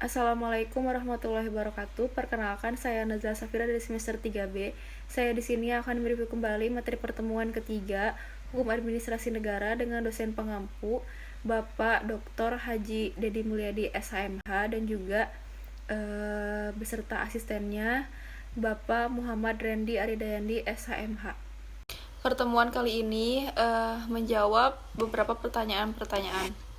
Assalamualaikum warahmatullahi wabarakatuh. Perkenalkan, saya Nazla Safira dari semester 3B. Saya di sini akan mereview kembali materi pertemuan ketiga Hukum Administrasi Negara dengan dosen pengampu Bapak Dr. Haji Dedi Mulyadi SHMH dan juga beserta asistennya Bapak Muhammad Rendi Aridayandi SHMH. Pertemuan kali ini menjawab beberapa pertanyaan-pertanyaan.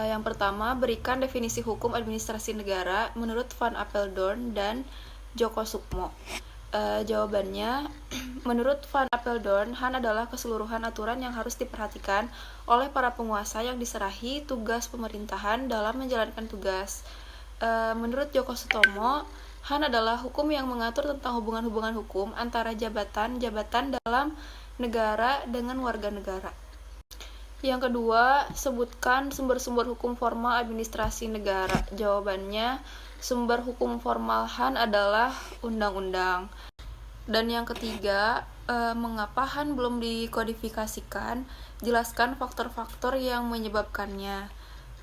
Yang pertama, berikan definisi hukum administrasi negara menurut Van Apeldoorn dan Djoko Sukmo. Jawabannya, menurut Van Apeldoorn, HAN adalah keseluruhan aturan yang harus diperhatikan oleh para penguasa yang diserahi tugas pemerintahan dalam menjalankan tugas. Menurut Djoko Sutomo, HAN adalah hukum yang mengatur tentang hubungan-hubungan hukum antara jabatan-jabatan dalam negara dengan warga negara. Yang kedua, sebutkan sumber-sumber hukum formal administrasi negara. Jawabannya, sumber hukum formal HAN adalah undang-undang. Dan yang ketiga, mengapa HAN belum dikodifikasikan? Jelaskan faktor-faktor yang menyebabkannya.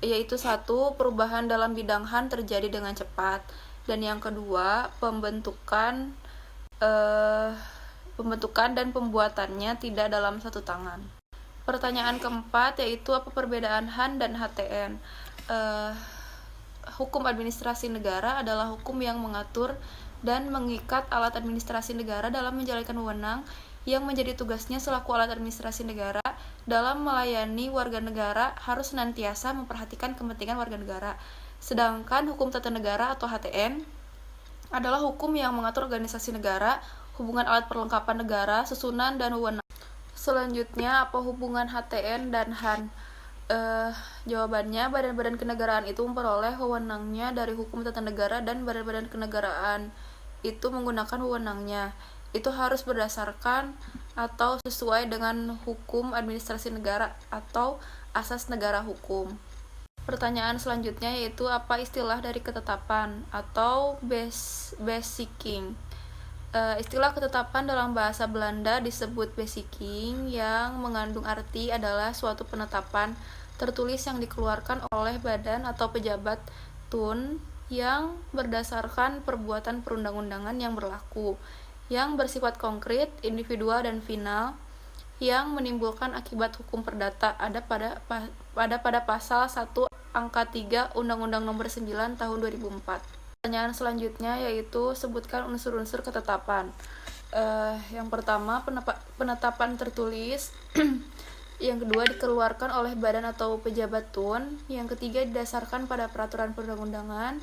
Yaitu 1, perubahan dalam bidang HAN terjadi dengan cepat. Dan yang kedua, pembentukan dan pembuatannya tidak dalam satu tangan. Pertanyaan keempat yaitu apa perbedaan HAN dan HTN? Hukum administrasi negara adalah hukum yang mengatur dan mengikat alat administrasi negara dalam menjalankan wewenang yang menjadi tugasnya selaku alat administrasi negara dalam melayani warga negara harus senantiasa memperhatikan kepentingan warga negara. Sedangkan hukum tata negara atau HTN adalah hukum yang mengatur organisasi negara, hubungan alat perlengkapan negara, susunan dan wewenang. Selanjutnya, apa hubungan HTN dan HAN? Jawabannya, badan-badan kenegaraan itu memperoleh wewenangnya dari hukum tata negara dan badan-badan kenegaraan itu menggunakan wewenangnya. Itu harus berdasarkan atau sesuai dengan hukum administrasi negara atau asas negara hukum. Pertanyaan selanjutnya yaitu apa istilah dari ketetapan atau basicking? Istilah ketetapan dalam bahasa Belanda disebut basicking yang mengandung arti adalah suatu penetapan tertulis yang dikeluarkan oleh badan atau pejabat tun yang berdasarkan perbuatan perundang-undangan yang berlaku, yang bersifat konkret, individual dan final, yang menimbulkan akibat hukum perdata ada pada pasal 1 angka 3 Undang-Undang Nomor 9 Tahun 2004. Pertanyaan selanjutnya yaitu sebutkan unsur-unsur ketetapan. Yang pertama, penetapan tertulis. Yang kedua, dikeluarkan oleh badan atau pejabat tun. Yang ketiga, didasarkan pada peraturan perundang-undangan.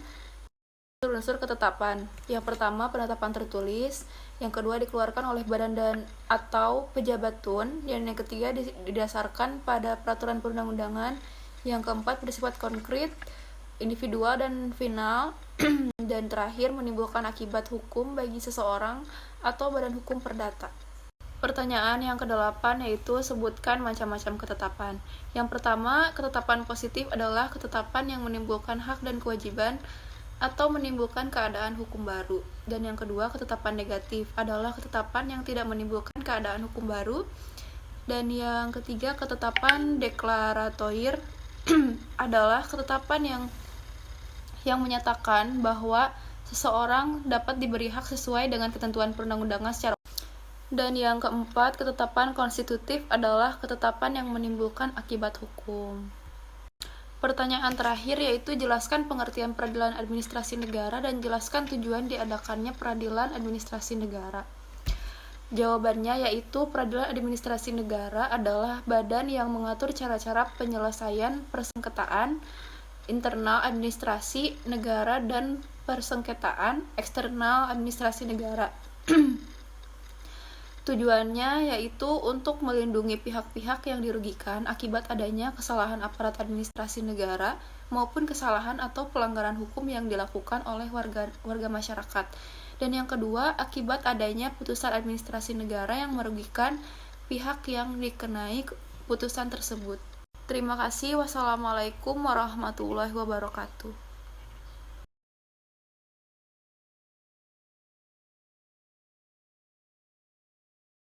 Unsur-unsur ketetapan. Yang pertama, penetapan tertulis. Yang kedua, dikeluarkan oleh badan dan atau pejabat tun. Yang ketiga, didasarkan pada peraturan perundang-undangan. Yang keempat, bersifat konkret, individual dan final. Dan terakhir, menimbulkan akibat hukum bagi seseorang atau badan hukum perdata. Pertanyaan yang ke-8 yaitu sebutkan macam-macam ketetapan. Yang pertama, ketetapan positif adalah ketetapan yang menimbulkan hak dan kewajiban atau menimbulkan keadaan hukum baru. Dan yang kedua, ketetapan negatif adalah ketetapan yang tidak menimbulkan keadaan hukum baru. Dan yang ketiga, ketetapan deklaratoir adalah ketetapan yang menyatakan bahwa seseorang dapat diberi hak sesuai dengan ketentuan perundang-undangan secara. Dan yang keempat, ketetapan konstitutif adalah ketetapan yang menimbulkan akibat hukum. Pertanyaan terakhir yaitu jelaskan pengertian peradilan administrasi negara dan jelaskan tujuan diadakannya peradilan administrasi negara. Jawabannya yaitu peradilan administrasi negara adalah badan yang mengatur cara-cara penyelesaian persengketaan internal administrasi negara dan persengketaan eksternal administrasi negara. Tujuannya yaitu untuk melindungi pihak-pihak yang dirugikan akibat adanya kesalahan aparat administrasi negara maupun kesalahan atau pelanggaran hukum yang dilakukan oleh warga masyarakat. Dan yang kedua, akibat adanya putusan administrasi negara yang merugikan pihak yang dikenai putusan tersebut. Terima kasih. Wassalamualaikum warahmatullahi wabarakatuh.